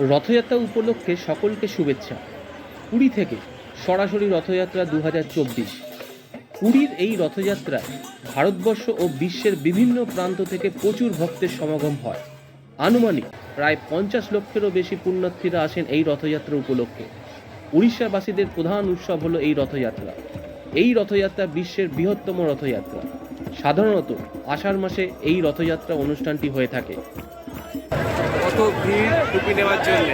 রথযাত্রা উপলক্ষে সকলকে শুভেচ্ছা। পুরী থেকে সরাসরি রথযাত্রা 2024। পুরীর এই রথযাত্রায় ভারতবর্ষ ও বিশ্বের বিভিন্ন প্রান্ত থেকে প্রচুর ভক্তের সমাগম হয়। আনুমানিক প্রায় 50 লক্ষেরও বেশি পুণ্যার্থীরা আসেন এই রথযাত্রা উপলক্ষে। উড়িষ্যাবাসীদের প্রধান উৎসব হলো এই রথযাত্রা। এই রথযাত্রা বিশ্বের বৃহত্তম রথযাত্রা। সাধারণত আষাঢ় মাসে এই রথযাত্রা অনুষ্ঠানটি হয়ে থাকে। কত ভিড় টুপি নেওয়ার জন্য।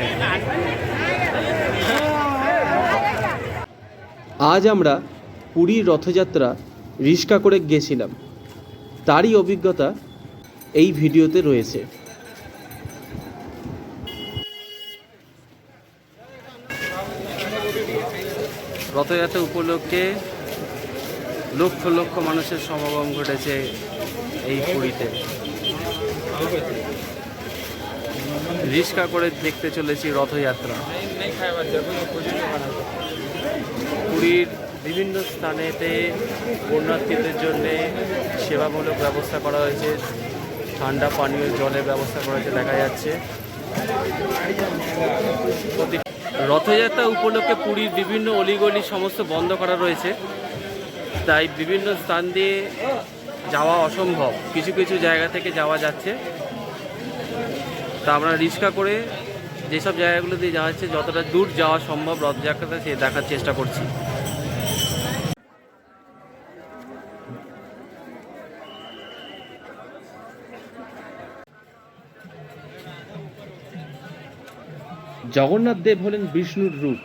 আজ আমরা পুরীর রথযাত্রা রিক্সা করে গেছিলাম, তারই অভিজ্ঞতা এই ভিডিওতে রয়েছে। রথযাত্রা উপলক্ষে লক্ষ লক্ষ মানুষের সমাগম ঘটেছে এই পুরীতে। রিক্সা করে দেখতে চলেছি রথযাত্রা। পুরীর বিভিন্ন স্থানেতে পুণ্যার্থীদের জন্য সেবামূলক ব্যবস্থা করা হয়েছে, ঠান্ডা পানীয় জলের ব্যবস্থা করা হয়েছে দেখা যাচ্ছে। রথযাত্রা উপলক্ষে পুরীর বিভিন্ন অলিগলি সমস্ত বন্ধ করা রয়েছে, তাই বিভিন্ন স্থান দিয়ে যাওয়া অসম্ভব। কিছু কিছু জায়গা থেকে যাওয়া যাচ্ছে, তা আমরা রিক্সা করে যেসব জায়গাগুলো দিয়ে যাওয়া হচ্ছে যতটা দূর যাওয়া সম্ভব রথযাত্রাটা সে দেখার চেষ্টা করছি। জগন্নাথ দেব হলেন বিষ্ণুর রূপ।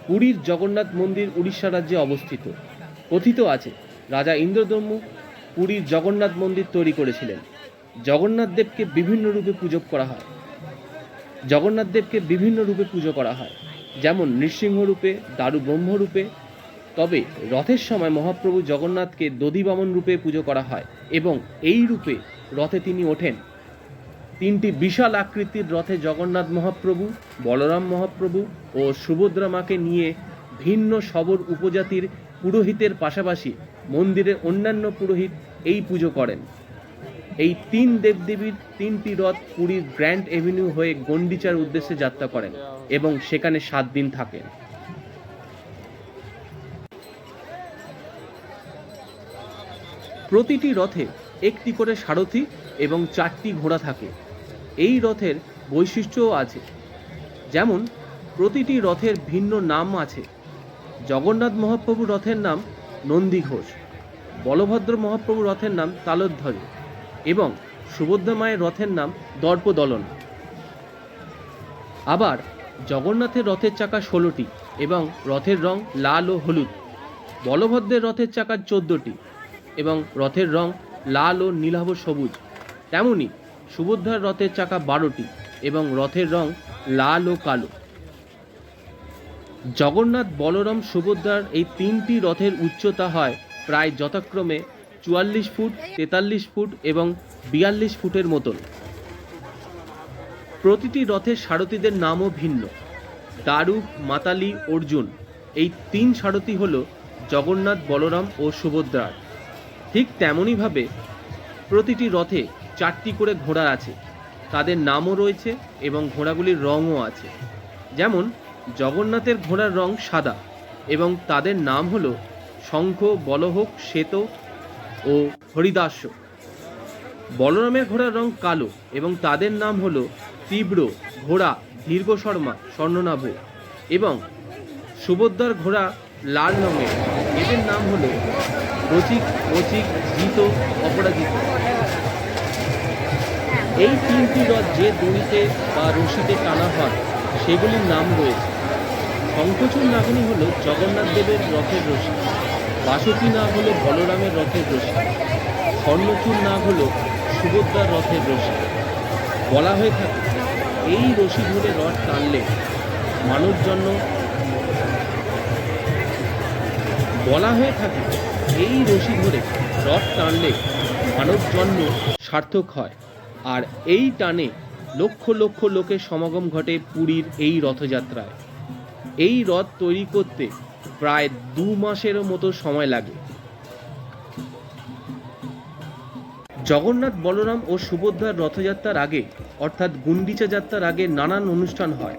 পুরীর জগন্নাথ মন্দির উড়িষ্যা রাজ্যে অবস্থিত। কথিত আছে রাজা ইন্দ্রদম্য পুরীর জগন্নাথ মন্দির তৈরি করেছিলেন। জগন্নাথ দেবকে বিভিন্ন রূপে পুজো করা হয়। যেমন নৃসিংহ রূপে, দারু ব্রহ্ম রূপে। তবে রথের সময় মহাপ্রভু জগন্নাথকে দধিবামন রূপে পুজো করা হয় এবং এই রূপে রথে তিনি ওঠেন। তিনটি বিশাল আকৃতির রথে জগন্নাথ মহাপ্রভু, বলরাম মহাপ্রভু ও সুভদ্রা মাকে নিয়ে ভিন্ন শবর উপজাতির পুরোহিতের পাশাপাশি মন্দিরের অন্যান্য পুরোহিত এই পুজো করেন। এই তিন দেবদেবীর তিনটি রথ পুরীর গ্র্যান্ড এভিনিউ হয়ে গন্ডিচার উদ্দেশ্যে যাত্রা করেন এবং সেখানে 7 দিন থাকেন। প্রতিটি রথে একটি করে সারথি এবং 4টি ঘোড়া থাকে। এই রথের বৈশিষ্ট্যও আছে, যেমন প্রতিটি রথের ভিন্ন নাম আছে। জগন্নাথ মহাপ্রভু রথের নাম নন্দী ঘোষ, বলভদ্র মহাপ্রভু রথের নাম তালোধ্বজ এবং সুভদ্রা মায়ের রথের নাম দর্পদলন। আবার জগন্নাথের রথের চাকা 16টি এবং রথের রং লাল ও হলুদ। বলভদ্রের রথের চাকা 14টি এবং রথের রং লাল ও নীলাভ সবুজ। তেমনি সুভদ্রার রথের চাকা 12টি এবং রথের রং লাল ও কালো। জগন্নাথ, বলরাম, সুভদ্রার এই তিনটি রথের উচ্চতা হয় প্রায় যথাক্রমে 44 ফুট, 43 ফুট এবং 42 ফুটের মতন। প্রতিটি রথের সারথীদের নামও ভিন্ন। দারুক, মাতালি, অর্জুন এই 3 সারথি হল জগন্নাথ, বলরাম ও সুভদ্রার। ঠিক তেমনইভাবে প্রতিটি রথে 4টি করে ঘোড়া আছে, তাদের নামও রয়েছে এবং ঘোড়াগুলির রঙও আছে। যেমন জগন্নাথের ঘোড়ার রং সাদা এবং তাদের নাম হলো শঙ্খ, বলহক, শ্বেত ও হরিদাস্য। বলরামের ঘোড়ার রং কালো এবং তাদের নাম হলো তীব্র, ঘোড়া, দীর্ঘশর্মা, স্বর্ণনাভ এবং সুভদ্রার ঘোড়া লাল রঙের, এদের নাম হলো রচিক, রচিক, জিত, অপরাজিত। এই 3টি রথ যে দড়িতে বা রশিতে টানা হয় সেগুলির নাম রয়েছে। শঙ্খচূড় নাগিনী হল জগন্নাথ দেবের রথের রশি, বাসুকী নাগ হল বলরামের রথের রশি, স্বর্ণচূড় নাগ হল সুভদ্রার রথের রশি। বলা হয়ে থাকে এই রশি ধরে রথ টানলে মানব জন্ম সার্থক হয়। আর এই টানে লক্ষ লক্ষ লোকের সমাগম ঘটে পুরীর এই রথযাত্রায়। এই রথ তৈরি করতে প্রায় 2 মাসেরও মতো সময় লাগে। জগন্নাথ বলরাম ও সুভদ্রার রথযাত্রার আগে অর্থাৎ গুন্ডিচা যাত্রার আগে নানান অনুষ্ঠান হয়,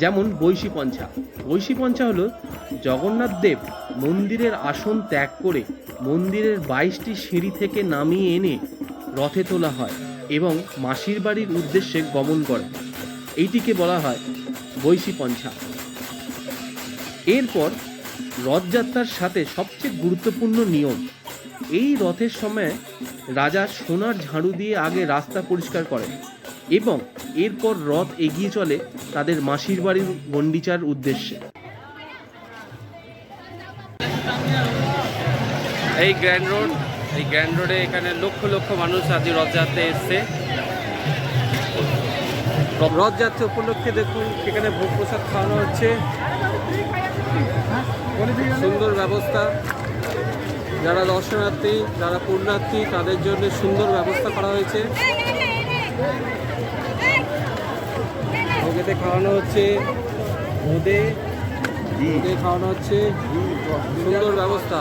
যেমন বৈশী পঞ্চা। বৈশী পঞ্চা হলো জগন্নাথ দেব মন্দিরের আসন ত্যাগ করে মন্দিরের 22টি সিঁড়ি থেকে নামিয়ে এনে রথে তোলা হয় এবং মাসির বাড়ির উদ্দেশ্যে গমন করে। এইটিকে বলা হয় বৈশী পঞ্চা। এরপর রথযাত্রার সাথে সবচেয়ে গুরুত্বপূর্ণ নিয়ম, এই রথের সময় রাজা সোনার ঝাড়ু দিয়ে আগে রাস্তা পরিষ্কার করেন এবং এরপর রথ এগিয়ে চলে তাদের মাসির বাড়ির গন্ডিচার উদ্দেশ্যে। এই গ্র্যান্ড রোডে এখানে লক্ষ লক্ষ মানুষ আজ রথযাত্রায় এসছে। রথযাত্রা উপলক্ষে দেখুন এখানে ভোগ প্রসাদ খাওয়ানো হচ্ছে, সুন্দর ব্যবস্থা। যারা দর্শনার্থী, যারা পুণ্যার্থী, তাদের জন্য সুন্দর ব্যবস্থা করা হয়েছে। ভোগেতে খাওয়ানো হচ্ছে, ভোগে খাওয়ানো হচ্ছে, সুন্দর ব্যবস্থা।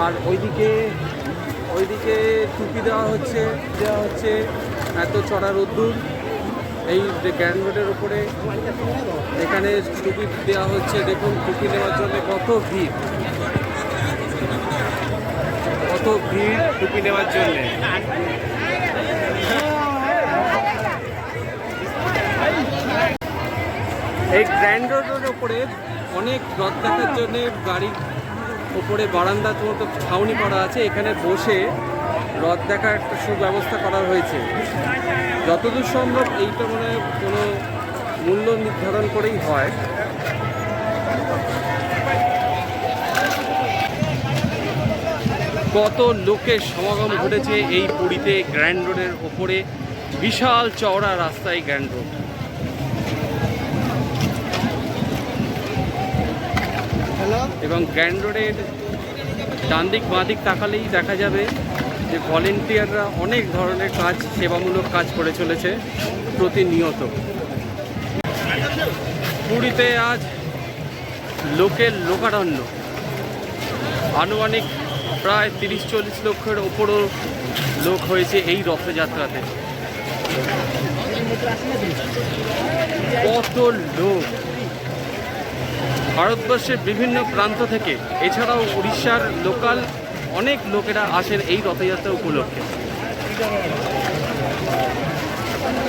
আর ওইদিকে টুপি দেওয়া হচ্ছে এত চড়া রোদ্দুর। এই গ্র্যান্ড রোডের উপরে এখানে টুপি দেওয়া হচ্ছে, দেখুন টুপি নেওয়ার জন্য কত ভিড় টুপি নেওয়ার জন্য। এই গ্র্যান্ড রোডের উপরে অনেক রথ দেখার জন্য গাড়ির উপরে বারান্দার মতো ছাউনি করা আছে, এখানে বসে রথ দেখার একটা সুব্যবস্থা করা হয়েছে। যতদূর সম্ভব এইটা মনে হয় কোনো মূল্য নির্ধারণ করেই হয়। কত লোকের সমাগম ঘটেছে এই পুরীতে গ্র্যান্ড রোডের ওপরে, বিশাল চওড়া রাস্তায় গ্র্যান্ড রোড। এবং গ্র্যান্ড রোডের ডান দিক বাঁ দিক তাকালেই দেখা যাবে যে ভলেন্টিয়াররা অনেক ধরনের কাজ, সেবামূলক কাজ করে চলেছে প্রতিনিয়ত। পুরীতে আজ লোকের লোকারণ্য, আনুমানিক প্রায় 30-40 লক্ষের ওপরও লোক হয়েছে এই রথযাত্রাতে। কত লোক ভারতবর্ষের বিভিন্ন প্রান্ত থেকে, এছাড়াও উড়িষ্যার লোকাল অনেক লোকেরা আসেন এই রথযাত্রা উপলক্ষে।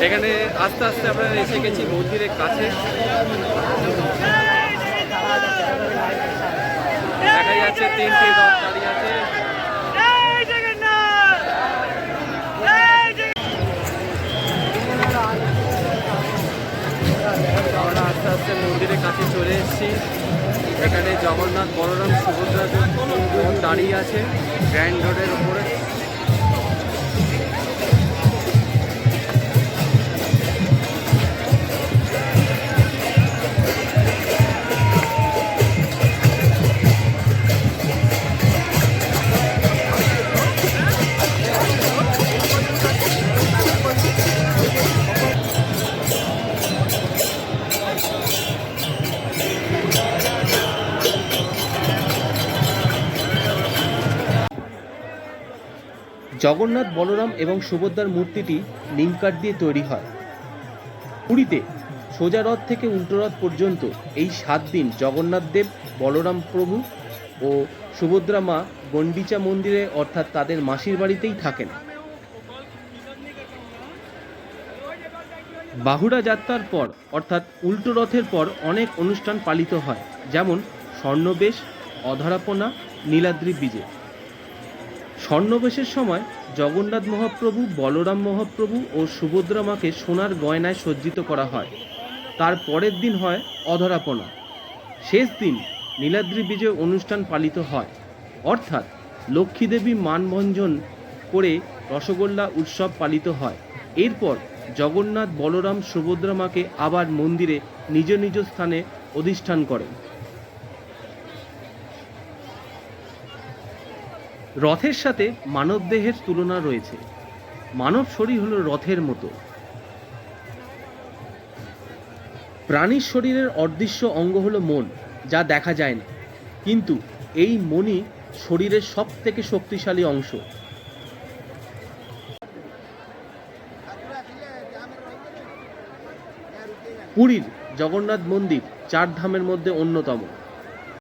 এখানে আস্তে আস্তে আমরা এসে গেছি মন্দিরের কাছে। দেখা যাচ্ছে 3টি রথ দাঁড়িয়ে আছে। আমরা আস্তে আস্তে মন্দিরের কাছে চলে এসেছি। এখানে জগন্নাথ বলরাম সুভদ্রা দাঁড়িয়ে আছে গ্র্যান্ড রোডের উপরে। জগন্নাথ বলরাম এবং সুভদ্রার মূর্তিটি নিমকাঠ দিয়ে তৈরি হয়। পুরীতে সোজা রথ থেকে উল্টো রথ পর্যন্ত এই 7 দিন জগন্নাথ দেব, বলরাম প্রভু ও সুভদ্রা মা গন্ডিচা মন্দিরে অর্থাৎ তাদের মাসির বাড়িতেই থাকেন। বাহুড়া যাত্রার পর অর্থাৎ উল্টো রথের পর অনেক অনুষ্ঠান পালিত হয়, যেমন স্বর্ণবেশ, অধরাপনা, নীলাদ্রি বিজে। স্বর্ণবেশের সময় জগন্নাথ মহাপ্রভু, বলরাম মহাপ্রভু ও সুভদ্রা মাকে সোনার গয়নায় সজ্জিত করা হয়। তার পরের দিন হয় অধরাপনা। শেষ দিন নীলাদ্রি বিজয় অনুষ্ঠান পালিত হয়, অর্থাৎ লক্ষ্মীদেবী মানভঞ্জন করে রসগোল্লা উৎসব পালিত হয়। এরপর জগন্নাথ, বলরাম, সুভদ্রা মাকে আবার মন্দিরে নিজ নিজ স্থানে অধিষ্ঠান করেন। রথের সাথে মানবদেহের তুলনা রয়েছে। মানব শরীর হলো রথের মতো। প্রাণীর শরীরের অদৃশ্য অঙ্গ হলো মন, যা দেখা যায় না, কিন্তু এই মনই শরীরের সব থেকে শক্তিশালী অংশ। পুরীর জগন্নাথ মন্দির 4 ধামের মধ্যে অন্যতম।